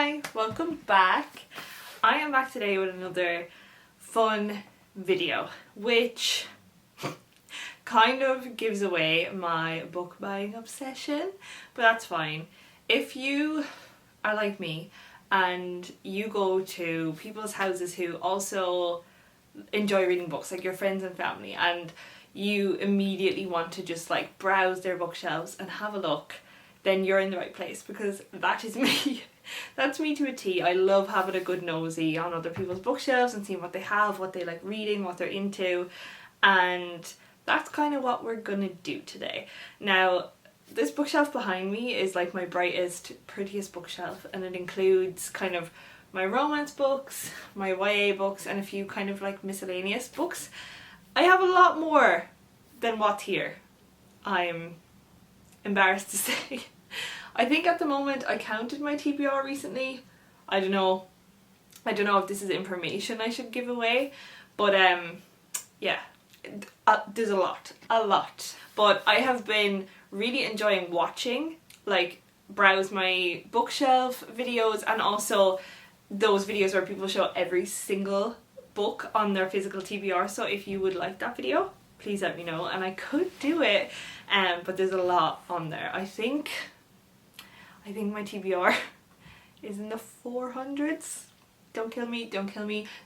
Hi, welcome back. I am back today with another fun video, which kind of gives away my book buying obsession, but that's fine. If you are like me and you go to people's houses who also enjoy reading books, like your friends and family, and you immediately want to just like browse their bookshelves and have a look, then you're in the right place, because that is me. That's me to a T. I love having a good nosy on other people's bookshelves and seeing what they have, what they like reading, what they're into, and that's kind of what we're gonna do today. Now, this bookshelf behind me is like my brightest, prettiest bookshelf, and it includes kind of my romance books, my YA books, and a few kind of like miscellaneous books. I have a lot more than what's here, I'm embarrassed to say. I think at the moment I counted my TBR recently. I don't know if this is information I should give away, but yeah, there's a lot. But I have been really enjoying watching, like, browse my bookshelf videos, and also those videos where people show every single book on their physical TBR. So if you would like that video, please let me know and I could do it. But there's a lot on there. I think my TBR is in the 400s. Don't kill me.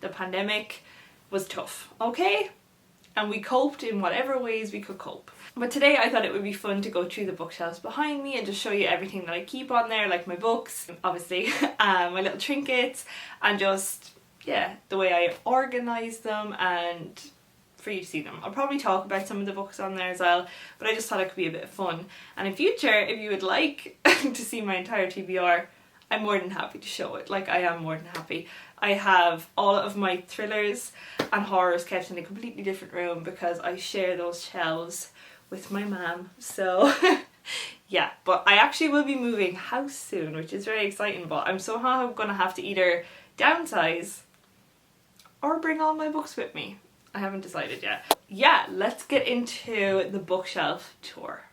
The pandemic was tough, okay? And we coped in whatever ways we could cope. But today I thought it would be fun to go through the bookshelves behind me and just show you everything that I keep on there, like my books, obviously, my little trinkets, and just, yeah, the way I organise them, and for you to see them. I'll probably talk about some of the books on there as well, but I just thought it could be a bit of fun. And in future, if you would like to see my entire TBR, I'm more than happy to show it. Like, I am more than happy. I have all of my thrillers and horrors kept in a completely different room because I share those shelves with my mum. So yeah, but I actually will be moving house soon, which is very exciting, but I'm somehow gonna have to either downsize or bring all my books with me. I haven't decided yet. Yeah, let's get into the bookshelf tour.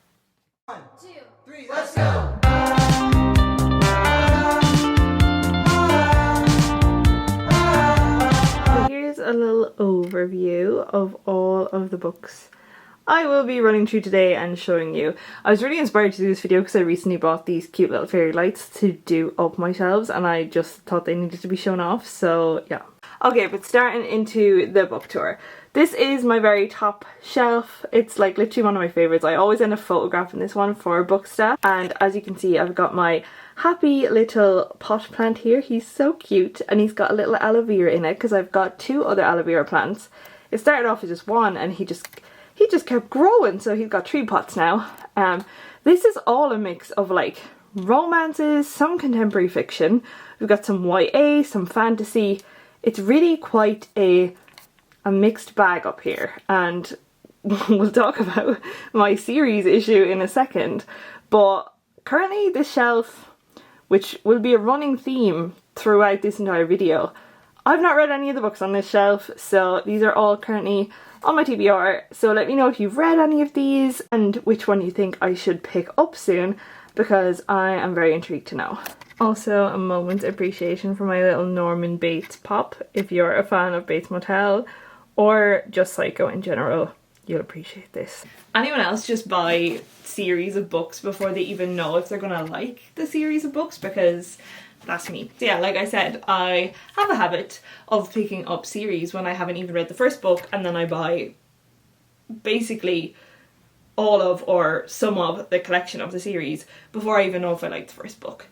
1, 2, 3, let's go! So here's a little overview of all of the books I will be running through today and showing you. I was really inspired to do this video because I recently bought these cute little fairy lights to do up my shelves, and I just thought they needed to be shown off, so yeah. Okay, but starting into the book tour. This is my very top shelf. It's like literally one of my favourites. I always end up photographing this one for book stuff. And as you can see, I've got my happy little pot plant here. He's so cute, and he's got a little aloe vera in it because I've got 2 other aloe vera plants. It started off as just one, and he just kept growing, so he's got 3 pots now. This is all a mix of like romances, some contemporary fiction. We've got some YA, some fantasy. It's really quite a mixed bag up here, and we'll talk about my series issue in a second. But currently this shelf, which will be a running theme throughout this entire video, I've not read any of the books on this shelf, so these are all currently on my TBR. So let me know if you've read any of these and which one you think I should pick up soon, because I am very intrigued to know. Also, a moment's appreciation for my little Norman Bates pop. If you're a fan of Bates Motel or just Psycho in general, you'll appreciate this. Anyone else just buy series of books before they even know if they're gonna like the series of books? Because that's me. So yeah, like I said, I have a habit of picking up series when I haven't even read the first book, and then I buy basically all of or some of the collection of the series before I even know if I like the first book.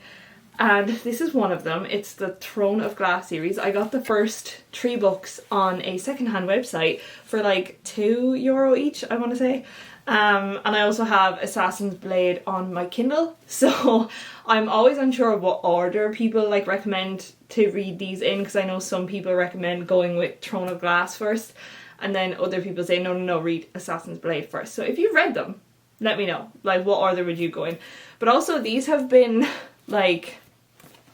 And this is one of them. It's the Throne of Glass series. I got the first 3 books on a secondhand website for like €2 each, I want to say. And I also have Assassin's Blade on my Kindle, so I'm always unsure of what order people like recommend to read these in, because I know some people recommend going with Throne of Glass first, and then other people say no, read Assassin's Blade first. So if you've read them, let me know, like, what order would you go in. But also, these have been like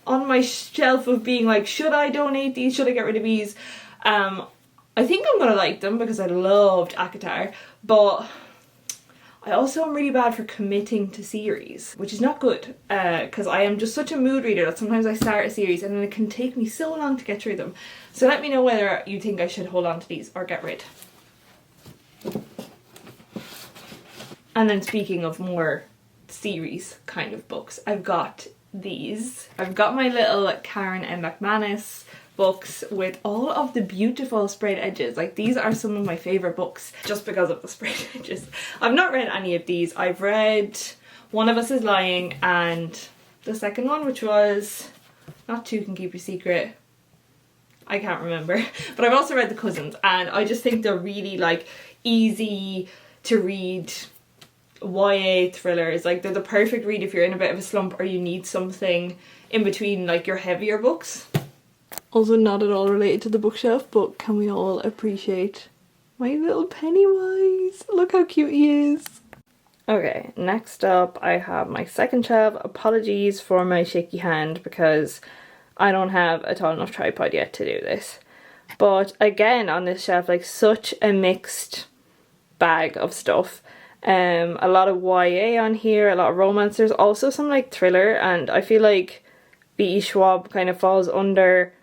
on my shelf of being like, should I donate these, should I get rid of these? I think I'm gonna like them because I loved ACOTAR, but I also am really bad for committing to series, which is not good, because I am just such a mood reader that sometimes I start a series and then it can take me so long to get through them. So let me know whether you think I should hold on to these or get rid. And then speaking of more series kind of books, I've got these. I've got my little Karen M. McManus books with all of the beautiful sprayed edges. Like, these are some of my favourite books just because of the sprayed edges. I've not read any of these. I've read One of Us is Lying and the second one, which was Not Two Can Keep a Secret. I can't remember. But I've also read The Cousins, and I just think they're really like easy to read YA thrillers. Like, they're the perfect read if you're in a bit of a slump or you need something in between like your heavier books. Also not at all related to the bookshelf, but can we all appreciate my little Pennywise? Look how cute he is. Okay, next up I have my second shelf. Apologies for my shaky hand because I don't have a tall enough tripod yet to do this. But again, on this shelf, like, such a mixed bag of stuff. A lot of YA on here, a lot of romance. There's also some like thriller, and I feel like B.E. Schwab kind of falls under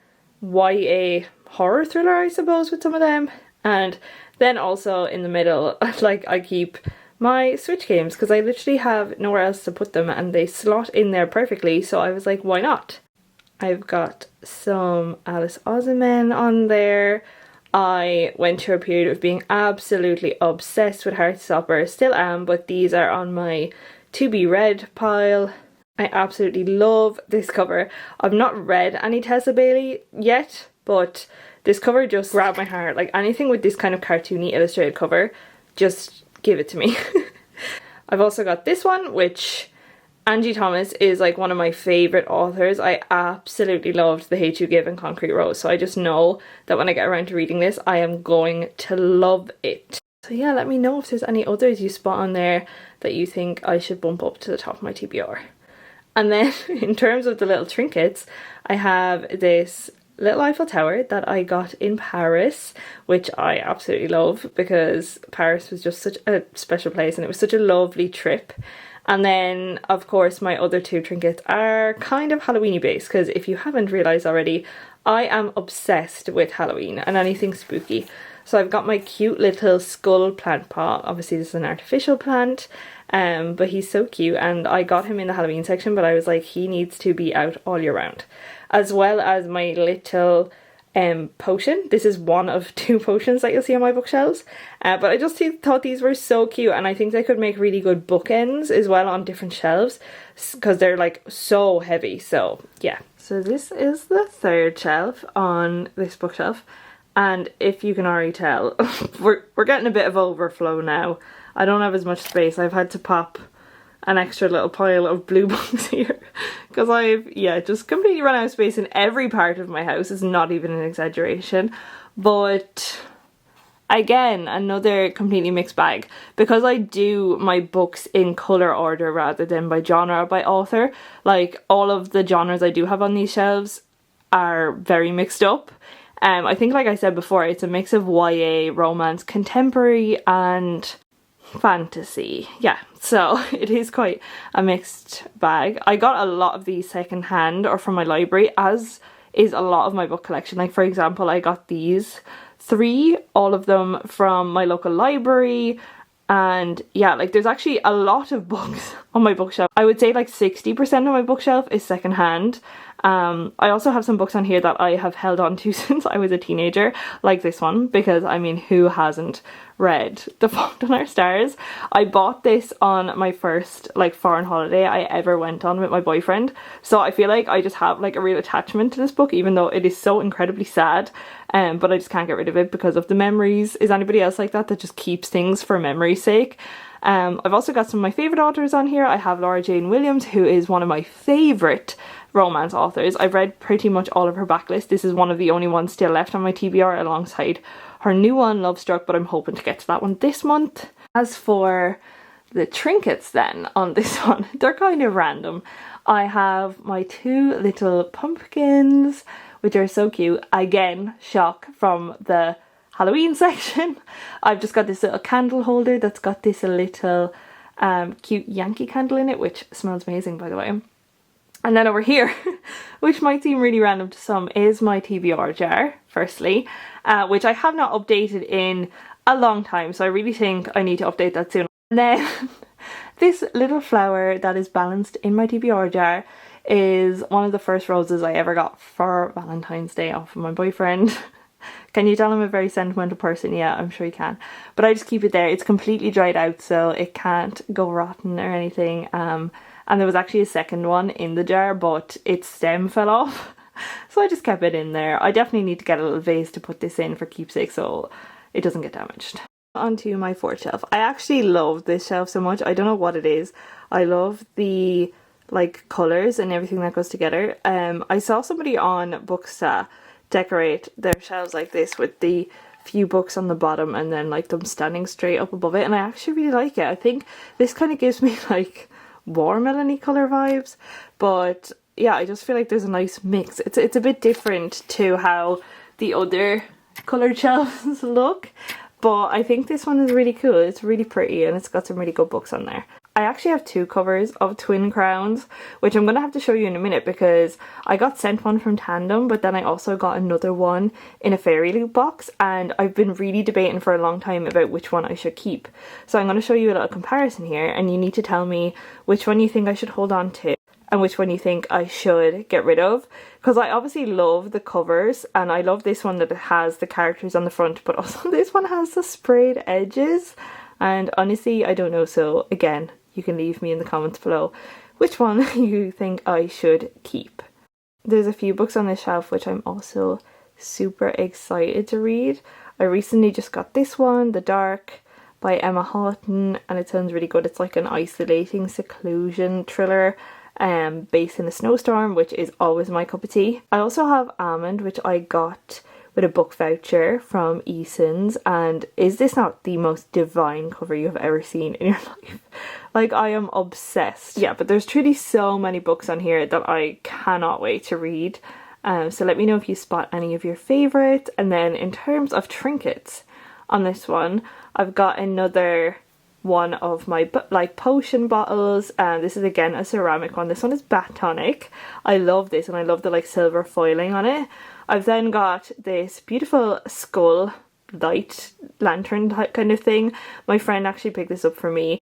YA horror thriller, I suppose, with some of them. And then also in the middle, like, I keep my Switch games because I literally have nowhere else to put them and they slot in there perfectly, so I was like, why not? I've got some Alice Oseman on there. I went through a period of being absolutely obsessed with Heartstopper, still am, but these are on my to be read pile. I absolutely love this cover. I've not read any Tessa Bailey yet, but this cover just grabbed my heart. Like, anything with this kind of cartoony illustrated cover, just give it to me. I've also got this one, which Angie Thomas is like one of my favourite authors. I absolutely loved The Hate You Give and Concrete Rose, so I just know that when I get around to reading this, I am going to love it. So yeah, let me know if there's any others you spot on there that you think I should bump up to the top of my TBR. And then in terms of the little trinkets, I have this little Eiffel Tower that I got in Paris, which I absolutely love because Paris was just such a special place and it was such a lovely trip. And then, of course, my other two trinkets are kind of Halloween-y based, because if you haven't realised already, I am obsessed with Halloween and anything spooky. So I've got my cute little skull plant pot. Obviously this is an artificial plant, but he's so cute, and I got him in the Halloween section, but I was like, he needs to be out all year round. As well as my little potion. This is one of two potions that you'll see on my bookshelves, but I just thought these were so cute, and I think they could make really good bookends as well on different shelves because they're like so heavy. So yeah, so this is the third shelf on this bookshelf, and if you can already tell, we're getting a bit of overflow now. I don't have as much space. I've had to pop an extra little pile of blue books here because I've just completely run out of space in every part of my house. It's not even an exaggeration. But again, another completely mixed bag because I do my books in colour order rather than by genre or by author. Like, all of the genres I do have on these shelves are very mixed up. I think, like I said before, it's a mix of YA, romance, contemporary and fantasy. Yeah, so it is quite a mixed bag. I got a lot of these second hand or from my library, as is a lot of my book collection. Like, for example, I got these three, all of them from my local library. And yeah, like, there's actually a lot of books on my bookshelf. I would say like 60% of my bookshelf is second hand. I also have some books on here that I have held on to since I was a teenager, like this one, because I mean, who hasn't read The Fault in Our Stars? I bought this on my first like foreign holiday I ever went on with my boyfriend, so I feel like I just have like a real attachment to this book, even though it is so incredibly sad, but I just can't get rid of it because of the memories. Is anybody else like that just keeps things for memory's sake? I've also got some of my favourite authors on here. I have Laura Jane Williams, who is one of my favourite romance authors. I've read pretty much all of her backlist. This is one of the only ones still left on my TBR alongside her new one, Love Struck, but I'm hoping to get to that one this month. As for the trinkets then on this one, they're kind of random. I have my two little pumpkins, which are so cute. Again, shock from the Halloween section. I've just got this little candle holder that's got this little cute Yankee candle in it, which smells amazing by the way. And then over here, which might seem really random to some, is my TBR jar, firstly, which I have not updated in a long time, so I really think I need to update that soon. And then this little flower that is balanced in my TBR jar is one of the first roses I ever got for Valentine's Day off of my boyfriend. Can you tell I'm a very sentimental person? Yeah, I'm sure you can. But I just keep it there. It's completely dried out, so it can't go rotten or anything. And there was actually a second one in the jar, but its stem fell off. So I just kept it in there. I definitely need to get a little vase to put this in for keepsake so it doesn't get damaged. Onto my fourth shelf. I actually love this shelf so much. I don't know what it is. I love the like colours and everything that goes together. I saw somebody on Booksta decorate their shelves like this with the few books on the bottom and then like them standing straight up above it, and I actually really like it. I think this kind of gives me like watermelon-y colour vibes, but yeah, I just feel like there's a nice mix. It's a bit different to how the other coloured shelves look, but I think this one is really cool. It's really pretty and it's got some really good books on there. I actually have two covers of Twin Crowns, which I'm going to have to show you in a minute because I got sent one from Tandem, but then I also got another one in a Fairy Loot box, and I've been really debating for a long time about which one I should keep. So I'm going to show you a little comparison here, and you need to tell me which one you think I should hold on to and which one you think I should get rid of. Because I obviously love the covers, and I love this one that it has the characters on the front, but also this one has the sprayed edges, and honestly I don't know, so again, you can leave me in the comments below which one you think I should keep. There's a few books on this shelf which I'm also super excited to read. I recently just got this one, The Dark by Emma Houghton, and it sounds really good. It's like an isolating seclusion thriller based in a snowstorm, which is always my cup of tea. I also have Almond, which I got with a book voucher from Eason's, and is this not the most divine cover you have ever seen in your life? Like, I am obsessed. Yeah, but there's truly so many books on here that I cannot wait to read. So let me know if you spot any of your favourites. And then in terms of trinkets on this one, I've got another one of my like potion bottles, and this is again a ceramic one. This one is Bat Tonic. I love this, and I love the like silver foiling on it. I've then got this beautiful skull light lantern type kind of thing. My friend actually picked this up for me.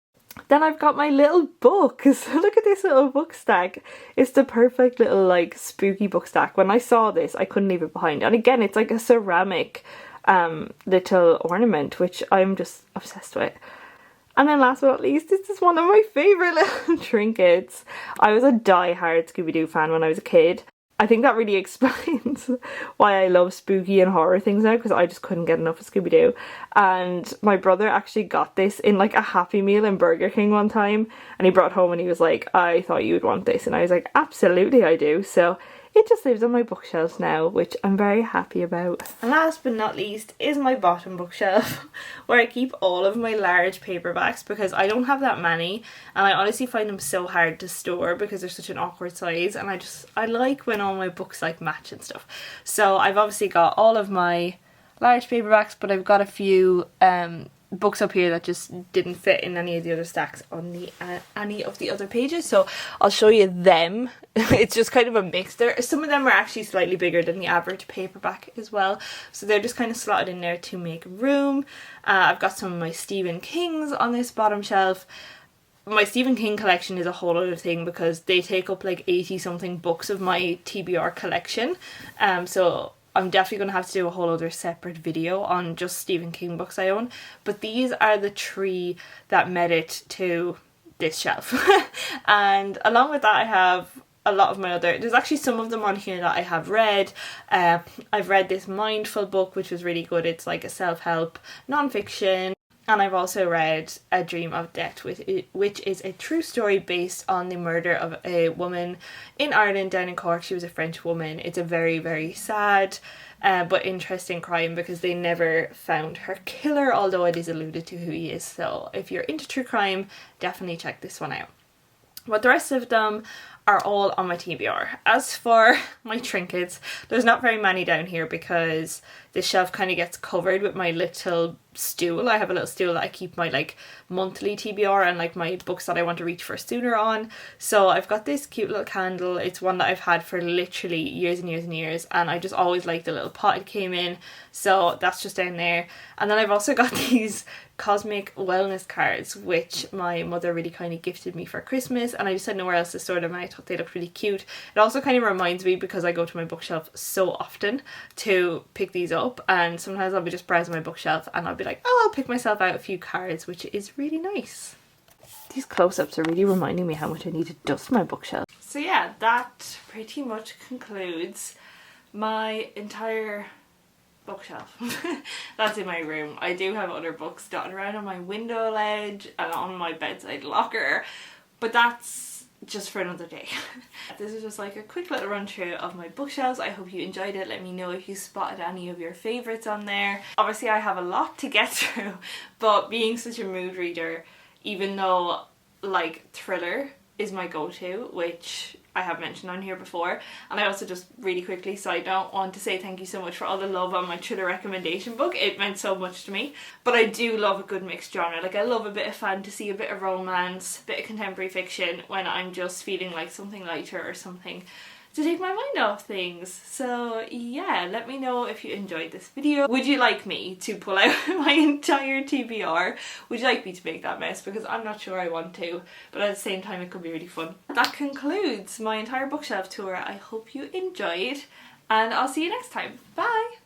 Then I've got my little books. Look at this little book stack. It's the perfect little like spooky book stack. When I saw this, I couldn't leave it behind. And again, it's like a ceramic little ornament, which I'm just obsessed with. And then last but not least, this is one of my favourite little trinkets. I was a die-hard Scooby-Doo fan when I was a kid. I think that really explains why I love spooky and horror things now, because I just couldn't get enough of Scooby-Doo. And my brother actually got this in like a Happy Meal in Burger King one time, and he brought it home and he was like, I thought you would want this, and I was like, absolutely I do. So it just lives on my bookshelves now, which I'm very happy about. And last but not least is my bottom bookshelf, where I keep all of my large paperbacks, because I don't have that many, and I honestly find them so hard to store because they're such an awkward size, and I like when all my books like match and stuff. So I've obviously got all of my large paperbacks, but I've got a few books up here that just didn't fit in any of the other stacks on the any of the other pages, so I'll show you them. It's just kind of a mix. Some of them are actually slightly bigger than the average paperback as well, so they're just kind of slotted in there to make room. I've got some of my Stephen Kings on this bottom shelf. My Stephen King collection is a whole other thing because they take up like 80 something books of my TBR collection, so I'm definitely going to have to do a whole other separate video on just Stephen King books I own. But these are the three that made it to this shelf. And along with that, I have a lot of my other... There's actually some of them on here that I have read. I've read this Mindful book, which was really good. It's like a self-help non-fiction. And I've also read A Dream of Death, which is a true story based on the murder of a woman in Ireland down in Cork. She was a French woman. It's a very, very sad but interesting crime because they never found her killer, although it is alluded to who he is. So if you're into true crime, definitely check this one out. But the rest of them are all on my TBR. As for my trinkets, there's not very many down here because this shelf kind of gets covered with my little stool. I have a little stool that I keep my like monthly TBR and like my books that I want to reach for sooner on. So I've got this cute little candle. It's one that I've had for literally years and years and years, and I just always liked the little pot it came in, so that's just down there. And then I've also got these cosmic wellness cards which my mother really kind of gifted me for Christmas, and I just had nowhere else to store them and I thought they looked really cute. It also kind of reminds me, because I go to my bookshelf so often, to pick these up, and sometimes I'll be just browsing my bookshelf and I'll be like, oh, I'll pick myself out a few cards, which is really nice. These close-ups are really reminding me how much I need to dust my bookshelf. So yeah, that pretty much concludes my entire bookshelf that's in my room. I do have other books dotted around on my window ledge and on my bedside locker, but that's just for another day. This is just like a quick little run through of my bookshelves. I hope you enjoyed it. Let me know if you spotted any of your favourites on there. Obviously I have a lot to get through, but being such a mood reader, even though like thriller is my go-to, which I have mentioned on here before, and I also just really quickly, so I don't want to say thank you so much for all the love on my thriller recommendation book. It meant so much to me. But I do love a good mixed genre. Like I love a bit of fantasy, a bit of romance, a bit of contemporary fiction when I'm just feeling like something lighter or something to take my mind off things. So yeah, let me know if you enjoyed this video. Would you like me to pull out my entire TBR? Would you like me to make that mess? Because I'm not sure I want to, but at the same time it could be really fun. That concludes my entire bookshelf tour. I hope you enjoyed, and I'll see you next time. Bye!